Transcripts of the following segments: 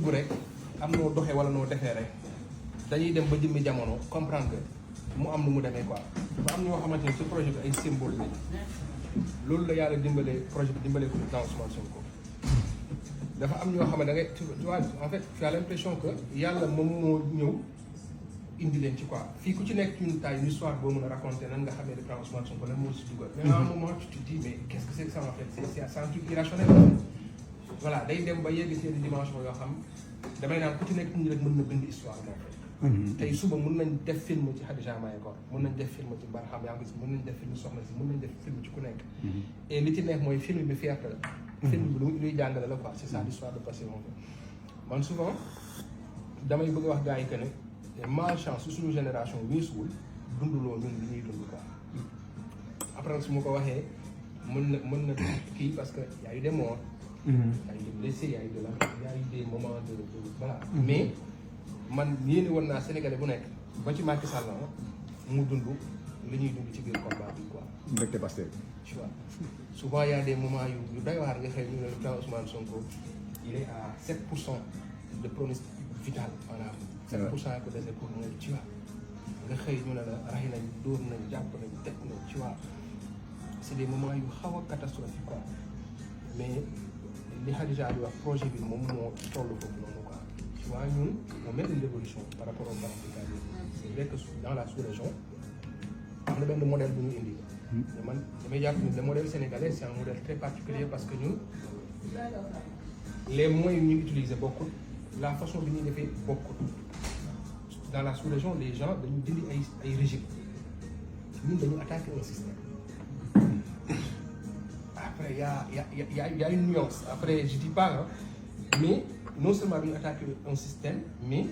dugg rek am noo doxee wala noo defee rek dañuy dem ba jëmmi jamono comprendre que mu am nu mu demee quoi dafa am ñoo xamante ne ci projet bi ay symbole lañ loolu la yàlla dimbalee projet bi dimbalee ko président Ousmane Sonko dafa am ñoo xam ne da ngay tu vois en fait tu as l'impression que yàlla moom moo ñëw indi leen ci quoi fii ku ci nekk une taille une histoire boo mën a raconter nan nga xamee ne président Ousmane Sonko lan moo si dugal. mais à un moment tu te dis mais qu'est-ce que c'est que ça en fait c'est un truc irrationnel voilà day dem ba yegg seen dimension yoo xam damay naan ku ci nekk ñu rek mën na bind histoire moom tey suba mën nañ def film ci Khadija Mahécor mën nañ def film ci Barham yaa ngi gis mën nañ def film Soxna si mën nañ def film ci ku nekk et li ci nekk mooy film bi fierté la film bi luy jàngale la quoi c'est ça l'histoire de passé moom man souvent damay bëgg a wax gars yi que ne malchance su suñu génération weesuwul dunduloo ñun li ñuy dund quoi après su ma ko waxee mën na kii parce que y a eu des morts y a eu des blessés y a eu des moments de voilà mais man yéene woon naa Sénégalais bu nekk ba ci Macky Sall mu dund li ñuy dund ci biir combat bi quoi. mbégte Pastef. tu vois souvent y a des moments yu doy waar nga xëy ñu ne le président Ousmane Sonko il est à 7% de pronostic vital maanaam. 7% ko dese pour mu tu vois nga xëy ñu ne la ray nañ dóor nañ jàpp nañ teg nañ tu vois c'est des moments yu xaw a catastrophique quoi mais li Khadija di wax projet bi moom moo toll foofu noonu quoi. Tu vois, nous, on met une évolution par rapport au panafricanisme. C'est vrai que dans la sous-région, on a bien le modèle de nous indique. Le modèle sénégalais, c'est un modèle très particulier parce que nous, les moyens nous utilisons beaucoup, la façon dont nous fait beaucoup. Dans la sous-région, les gens, nous disent qu'ils sont rigides. Nous, nous attaquons un système. Après, il y a une nuance. Après, je ne dis pas, hein, mais non seulement dañu attaqué un système mais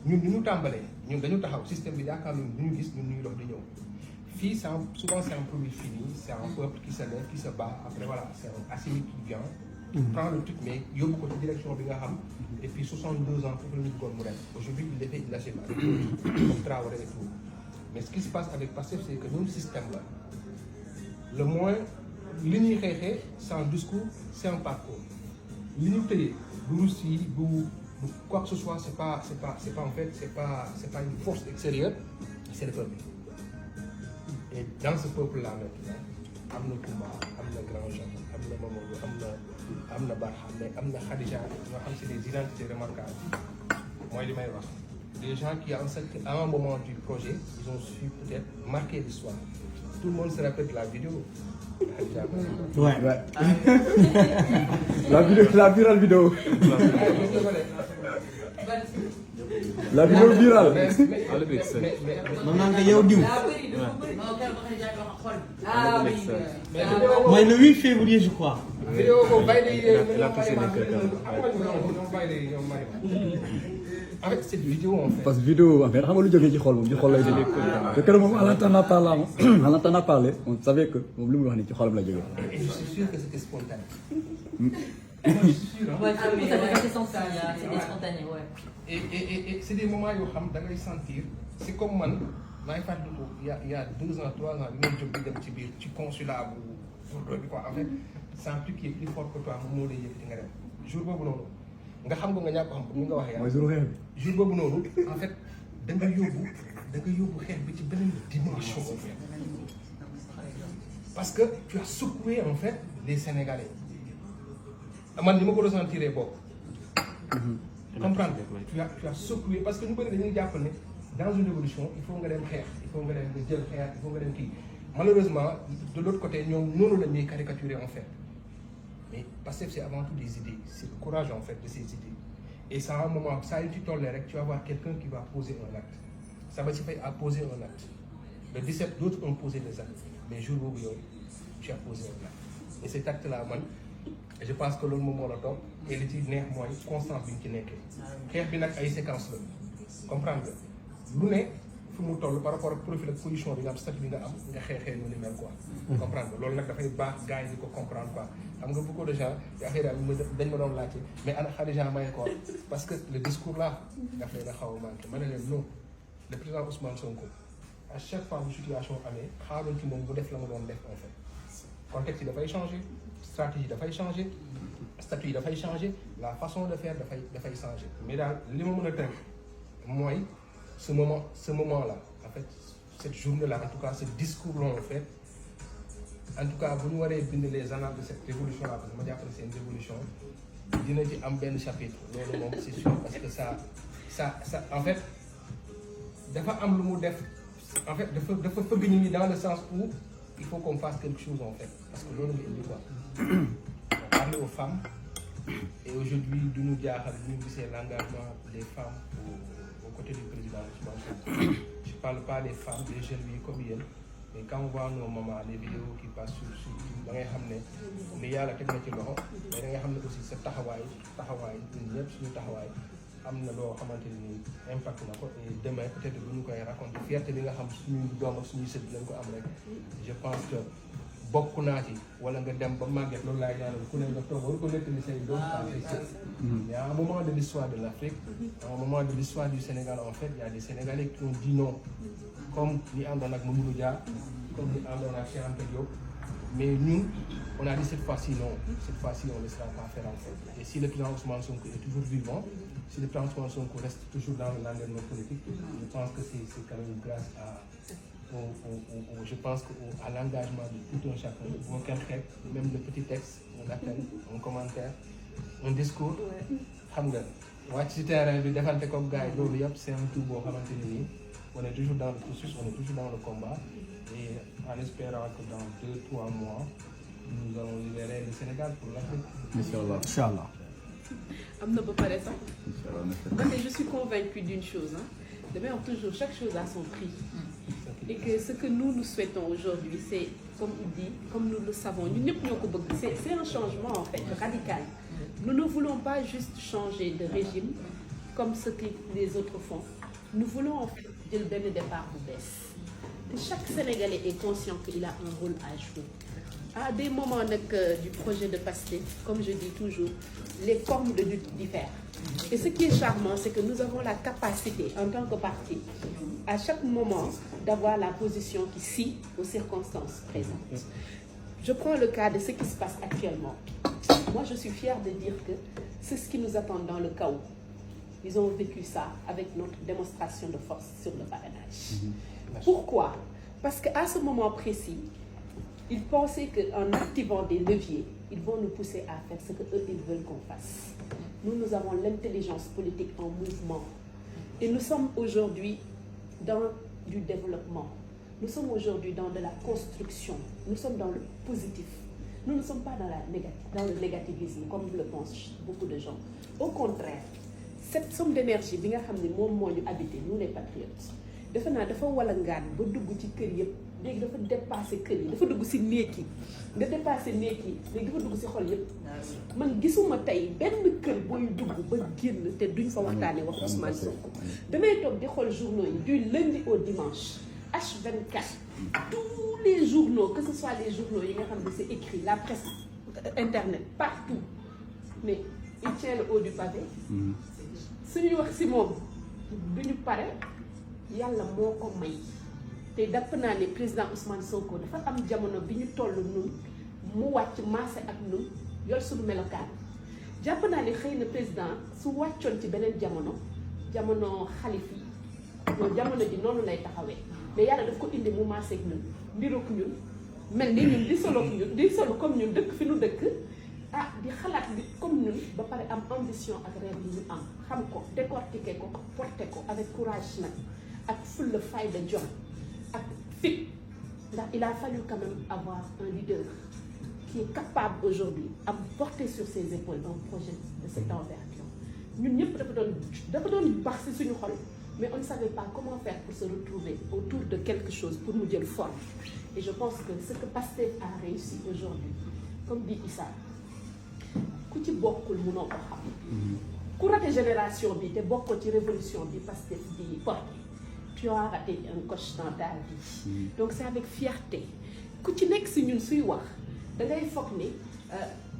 ñun ñu tàmbalee ñun dañu taxaw système bi yaakaar nañu du ñu gis ñun ñuy dox di ñëw fii souvent c'est un produit fini c'est un peuple qui se lève qui se bat après voilà c'est un Assimi qui vient prend le truc mais yóbbu ko ci direction bi nga xam et puis 62 ans foofu la ñu bëggoon mu dem aujourd'hui il est lâché par comme Traoré et tout mais ce qui se passe avec Pastef c'est que ñun système la le moins li ñuy xeexee c'est un discours c'est un parcours li ñu tëyee Russie, quoi que ce soit, c'est pas en fait, c'est pas une force extérieure, c'est le peuple. Et dans ce peuple-là maintenant, Amna Koumba, Amna Grand Jean, Amna Mamadou, Amna Barham, Amna Khadija, c'est des identités remarquables. Moi, je vais des gens qui, à un moment du projet, ils ont su peut-être marquer l'histoire. Tout le monde se rappelle de la vidéo. Ouais. La virale vidéo. La vidéo virale. Maman nga yow diw. Mooy le 8 février je crois. En fait, cette vidéo en fait. Parce que vidéo en fait xam nga lu jógee ci xol moom ci xol lay jógee. te keroog moom en entendant parler on savait que moom li muy wax nii ci xolam la jógee. Et je suis sûr que c'était spontané. Ouais, c'est spontané, ouais. Et c'est des moments où da ngay sentir c'est comme man maa ngi fàttaliku il y a 2 ans 3 ans bi may jóg di dem ci biir ci consulat bu quoi en fait c'est un truc qui est plus fort que toi moom moo lay yëkkati nga dem jour boobu noonu nga xam nga ñàkk xam comme ni nga waxee. mooy jour xeex bi. jour boobu noonu en fait da nga yóbbu xeex bi ci beneen dimension en fait parce que tu as secoué en fait les Sénégalais man ni ma ko ressentiree boobu. comprendre tu as secoué parce que ñu bëri dañuy jàpp ne dans une évolution il faut nga dem xeex il faut nga dem jël xeex il faut nga dem kii malheureusement de l'autre côté ñoom noonu la ñuy caricaturer en fait mais parce que c'est avant tout des idées c'est le courage en fait de ces idées et ça à un moment ça yu ci tollee rek tu vas voir quelqu'un qui va poser un acte ça va se faire à poser un acte le 17 d'autres ont posé des actes mais jour boobu yow tu as posé un acte et cet acte là man je pense que loolu moom moo la toog et li ci neex mooy constance bi ñu ci nekkee xeex bi nag ay séquences la comprendre nga lu ne fu mu toll par rapport ak profil ak position bi nga am statut bi nga am nga xeexee nu ni mel quoi. comprendre nga loolu nag dafay baax gars yi di ko comprendre quoi xam nga beaucoup de gens affaire dañ ma doon laajte mais ana Khadija Mahécor parce que le discours là daf leen a xaw a manqué ma ne leen non le président Ousmane Sonko à chaque fois bu situation amee xaaruñ ci moom bu def la mu doon def en fait contexte yi dafay changer stratégie dafay changer statut yi dafay changer la façon de faire dafay changer mais daal li ma mën a tënk mooy ce moment là en fait cette journée là en tout cas ce discours là en fait en tout cas bu ñu waree bind les annales de cette révolution là parce que ma jàpp ne c'est une révolution dina ci am benn chapitre loolu moom c'est sûr parce que ça en fait dafa am lu mu def en fait dafa fëgg nit ñi dans le sens où il faut qu'on fasse quelque chose en fait parce que loolu nga indi quoi on parle aux femmes et aujourd'hui du ñu jaaxal du ñu gisee l'engagement des femmes au côté du président Ousmane Sonko. Je parle pas des femmes des jeunes yi comme yéen mais quand on voit nos mamans les vidéos qui passent sur da ngay xam ne li yàlla teg na ci loxo mais da ngay xam ne aussi sa taxawaay ñun ñëpp suñu taxawaay am na loo xamante ni impact na ko et demain peut-être bu ñu koy raconter fierté bi nga xam suñuy doom ak suñuy sët lañ ko am rek je pense que bokk naa ci wala nga dem ba màgget loolu laay ñaanal ku ne nga toog war ko nettali say doom ak say sët mais à un moment de l'histoire de l'Afrique à un moment de l'histoire du Sénégal en fait il y a des Sénégalais qui ont dit non comme ñi àndoon ak Mamadou Dia comme ñi àndoon ak Cheikh Anta Diop mais ñun on a dit cette fois-ci non cette fois-ci on ne laissera pas faire en fait et si le président Ousmane Sonko est toujours vivant si le président Ousmane Sonko reste toujours dans le landerneau politique je pense que c'est quand même grâce à je pense que à l'engagement de tout un chacun boo kenn xeeb même le petit texte un appel un commentaire un discours xam nga wàcc ci terrain bi defante ko gars yi loolu yëpp c'est un tout boo xamante ni nii on est toujours dans le processus on est toujours dans le combat et en espérant que dans 2-3 mois nous allons libérer le Sénégal pour l'Afrique. Inch'Allah. am na ba pare sax. Inch'Allah. Je suis convaincue d'une chose demain toujours chaque chose a son prix. Et que ce que nous souhaitons aujourd'hui, c'est, comme il dit, comme nous le savons, c'est un changement en fait radical. Nous ne voulons pas juste changer de régime comme ce que les autres font. Nous voulons en fait le départ de baisse. Et chaque Sénégalais est conscient qu'il a un rôle à jouer. À des moments du projet de Pastef, comme je dis toujours, les formes de lutte diffèrent. Et ce qui est charmant, c'est que nous avons la capacité, en tant que parti, à chaque moment, d'avoir la position qui scie aux circonstances présentes. Je prends le cas de ce qui se passe actuellement. Moi, je suis fière de dire que c'est ce qui nous attend dans le chaos. Ils ont vécu ça avec notre démonstration de force sur le parrainage. Pourquoi? Parce qu'à ce moment précis, ils pensaient qu'en activant des leviers, ils vont nous pousser à faire ce qu'eux, ils veulent qu'on fasse. Nous avons l'intelligence politique en mouvement. Et nous sommes aujourd'hui dans du développement. Nous sommes aujourd'hui dans de la construction. Nous sommes dans le positif. Nous ne sommes pas dans le négativisme, comme le pensent beaucoup de gens. Au contraire, cette somme d'énergie, nous les patriotes, dafa walangaan ba dugg ci kër yëpp léegi dafa dépassé kër yi dafa dugg ci néeg yi nga dépassé néeg yi léegi dafa dugg ci xol yëpp man gisuma tey benn kër booy dugg ba génn te duñ fa waxtaanee wax Ousmane Sonko damay toog di xool journaux yi du lundi au dimanche H24 tous les journaux que ce soit les journaux yi nga xam ne c'est écrit la presse internet partout mais il tient le haut du pavé suñuy wax ci moom duñu pare yàlla moo ko may te dapp naa ne président Ousmane Sonko dafa am jamono bi ñu toll nun mu wàcc maase ak nun yor suñu melokaan jàpp naa ne xëy na président su wàccoon ci beneen jamono xalif yi loolu jamono ji noonu lay taxawee mais yàlla daf ko indi mu maase ak ñun ndiroog ñun mel ni ñun di solo comme ñun dëkk fi nu dëkk di xalaat bi comme ñun ba pare am ambition ak rêve yi ñu am xam ko décortiquer ko porter ko avec courage nag ak fulla fayda jom ak fit ndax il a fallu quand même avoir un leader qui est capable aujourd'hui à porter sur ses épaules un projet de cette envergure ñun ñëpp dafa doon baax ci suñu xol mais on ne savait pas comment faire pour se retrouver autour de quelque chose pour mu jël forme et je pense que ce que Pastef a réussi aujourd'hui comme dit Issa ku ci bokkul mënoo ko xam ku raté génération bi te bokkoo ci révolution bi Pastef di porté tu as raté un coche dans ta vie donc c'est avec fierté ku ci nekk si ñun suy wax da ngay foog ni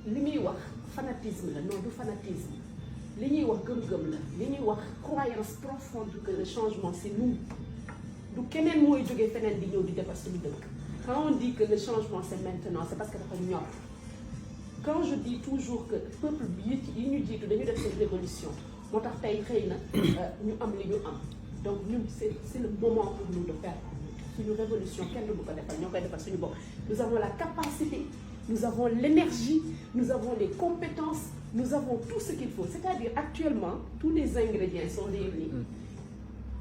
li muy wax fanatisme la non du fanatisme li ñuy wax gëm-gëm la li ñuy wax croyance profonde que le changement c'est nous du keneen mooy jógee feneen di ñëw di defar suñu dëkk quand on dit que le changement c'est maintenant c'est parce que dafa ñor quand je dis toujours que peuple bi yi ñu jiitu dañu def cette révolution moo tax tey xëy na ñu am li ñu am donc ñun c'est le moment pour nous de faire suñu révolution kenn du ko defal ñoo koy defal suñu bopp. Nous avons la capacité, nous avons l'énergie, nous avons les compétences, nous avons tout ce qu'il faut. C'est-à-dire actuellement tous les ingrédients sont réunis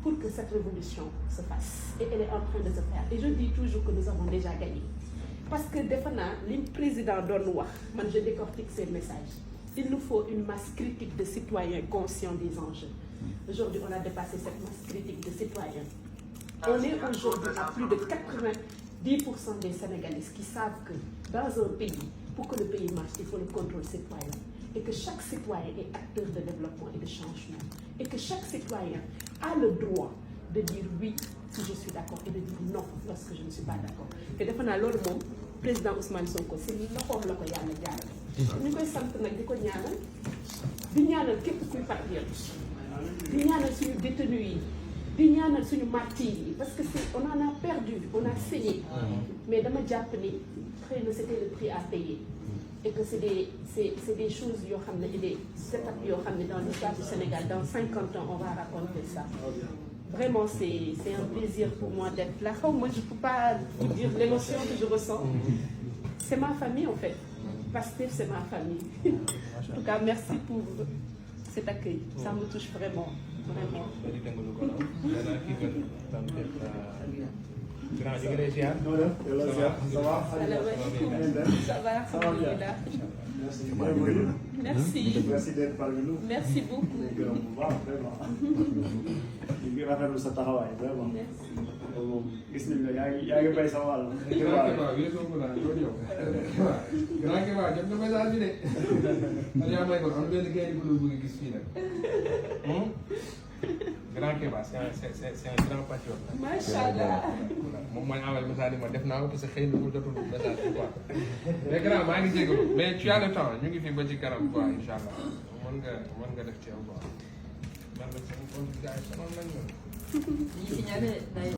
pour que cette révolution se fasse et elle est en train de se faire. Et je dis toujours que nous avons déjà gagné. Parce que defe naa li président doon wax man je décortique ces messages. Il nous faut une masse critique de citoyens conscients des enjeux. Aujourd'hui, on a dépassé cette masse critique de citoyens. On est aujourd'hui à plus de 90% des Sénégalais qui savent que dans un pays, pour que le pays marche, il faut le contrôle citoyen. Et que chaque citoyen est acteur de développement et de changement. Et que chaque citoyen a le droit de dire oui si je suis d'accord et de dire non lorsque je ne suis pas d'accord. te defe naa loolu moom président Ousmane Sonko si loxoom la ko yàlla jaarale. ñu koy sant nag di ko ñaanal di ñaanal képp kuy patriote di ñaanal suñu détenus yi di ñaanal suñu martyrs yi parce que on en a perdu on a saigné mais dama jàpp ni xëy na c'était le prix à payer et que c'est des choses yoo xam ne des étapes yoo xam ne dans l'histoire du Sénégal dans 50 ans on va raconter ça. Vraiment, c'est un plaisir pour moi d'être là. Moi, je ne peux pas vous dire l'émotion que je ressens. C'est ma famille, en fait. Pastef, c'est ma famille. En tout cas, merci pour cet accueil. Ça me touche vraiment. Vraiment. Ça va, alhamdulillah. Merci. Merci d'être parmi nous. Merci beaucoup. ñu ngi rafetlu sa taxawaay vraiment. moom gis nañ la yaa ngi bay sa wàll. grand Kéba weesoo ko naa loolu yow. grand Kéba jot na message bi de. Aliou may ko am na benn gars yi bu bëgg gis fii nag. grand Kéba c'est un grand patriote. Macha Allah. moom mooy envoyé message yi ma def naa ko parce que xëy na ko jotul message bi quoi. mais grand maa ngi jégalu mais tu as le temps ñu ngi fi ba ci kanam quoi incha allah mën nga def ci yow quoi. man de sama gars yi sonal nañ ma. Il signalait d'ailleurs.